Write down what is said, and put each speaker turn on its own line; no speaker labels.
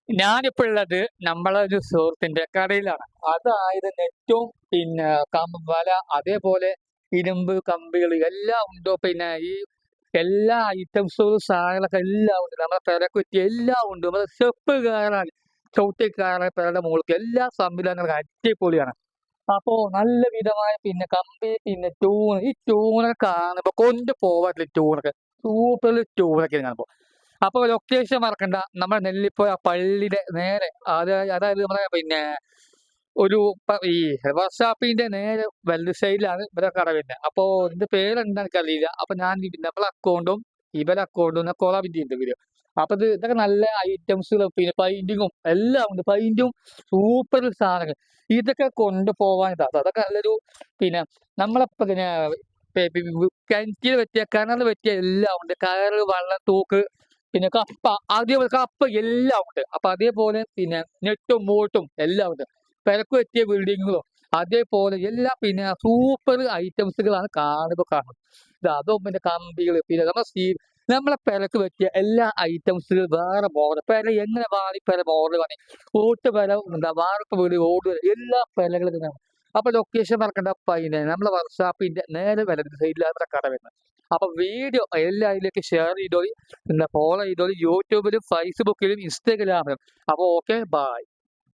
ഞാനിപ്പോ ഉള്ളത് നമ്മളെ ഒരു സുഹൃത്തിന്റെ കടയിലാണ്. അതായത് നെറ്റും വല അതേപോലെ ഇരുമ്പ് കമ്പികൾ എല്ലാം ഉണ്ട്. പിന്നെ ഈ എല്ലാ ഐറ്റംസും സാധനങ്ങളൊക്കെ എല്ലാം ഉണ്ട്. നമ്മളെ പെരക്ക് പറ്റിയ എല്ലാം ഉണ്ട്. നമ്മളെ സ്റ്റെപ്പ് കയറാൻ ചവിട്ടി കയറാൻ പെരയുടെ മുകൾക്ക് എല്ലാ സംവിധാനങ്ങളും അടിപൊളിയാണ്. അപ്പോ നല്ല വിധമായ കമ്പി ട്യൂൺ ഈ ട്യൂണൊക്കെ കാണുമ്പോ കൊണ്ട് പോവാറില്ല ട്യൂണൊക്കെ. സൂപ്പർ ട്യൂണൊക്കെ കാണുമ്പോ. അപ്പൊ ലൊക്കേഷൻ മറക്കണ്ട. നമ്മുടെ നെല്ലിപ്പുഴ പള്ളിയുടെ നേരെ അതായത് നമ്മുടെ ഒരു ഈ വർക്ക്ഷാപ്പിന്റെ നേരെ വലത് സൈഡിലാണ് ഇവരെ കട വരുന്നത്. അപ്പോ ഇതിന്റെ പേരെന്താ എനിക്കറിയില്ല. അപ്പൊ ഞാൻ നമ്മളെ അക്കൗണ്ടും ഇവരെ അക്കൗണ്ടും കൊളാബ് ചെയ്യുന്നുണ്ട് വീഡിയോ. അപ്പൊ ഇതൊക്കെ നല്ല ഐറ്റംസുകൾ പെയിന്റിങ്ങും എല്ലാം ഉണ്ട്. പെയിന്റും സൂപ്പർ സാധനങ്ങൾ. ഇതൊക്കെ കൊണ്ടുപോവാൻ അതൊക്കെ നല്ലൊരു പിന്നെ നമ്മളെ കിണറ്റിൽ പറ്റിയ കിണറിൽ പറ്റിയ എല്ലാം ഉണ്ട്. കയറ് വള്ളം തൂക്ക് കപ്പ അതേപോലെ കപ്പ എല്ലാം ഉണ്ട്. അപ്പൊ അതേപോലെ നെട്ടും ബോട്ടും എല്ലാം ഉണ്ട്. പെരക്ക് പറ്റിയ ബിൽഡിങ്ങുകളും അതേപോലെ എല്ലാ സൂപ്പർ ഐറ്റംസുകളാണ് കാണുന്നത്. അതും കമ്പികള് നമ്മളെ പെരക്ക് പറ്റിയ എല്ലാ ഐറ്റംസുകൾ വേറെ മോഡൽ പെര എങ്ങനെ വാങ്ങി പെര മോഡൽ വാങ്ങി ഓട്ട് പെര വാർപ്പ് വീട് ഓട് എല്ലാ പെരകളും കാണും. അപ്പൊ ലൊക്കേഷൻ മറക്കണ്ട. നമ്മളെ വർക്ക്ഷാപ്പിന്റെ നേരെ വലത് സൈഡിലാണ് നമ്മുടെ കട വരുന്നത്. അപ്പൊ വീഡിയോ എല്ലാം അതിലേക്ക് ഷെയർ ചെയ്തോളി, ഫോളോ ചെയ്തോളി. യൂട്യൂബിലും ഫേസ്ബുക്കിലും ഇൻസ്റ്റാഗ്രാമിലും. അപ്പൊ ഓക്കെ, ബൈ.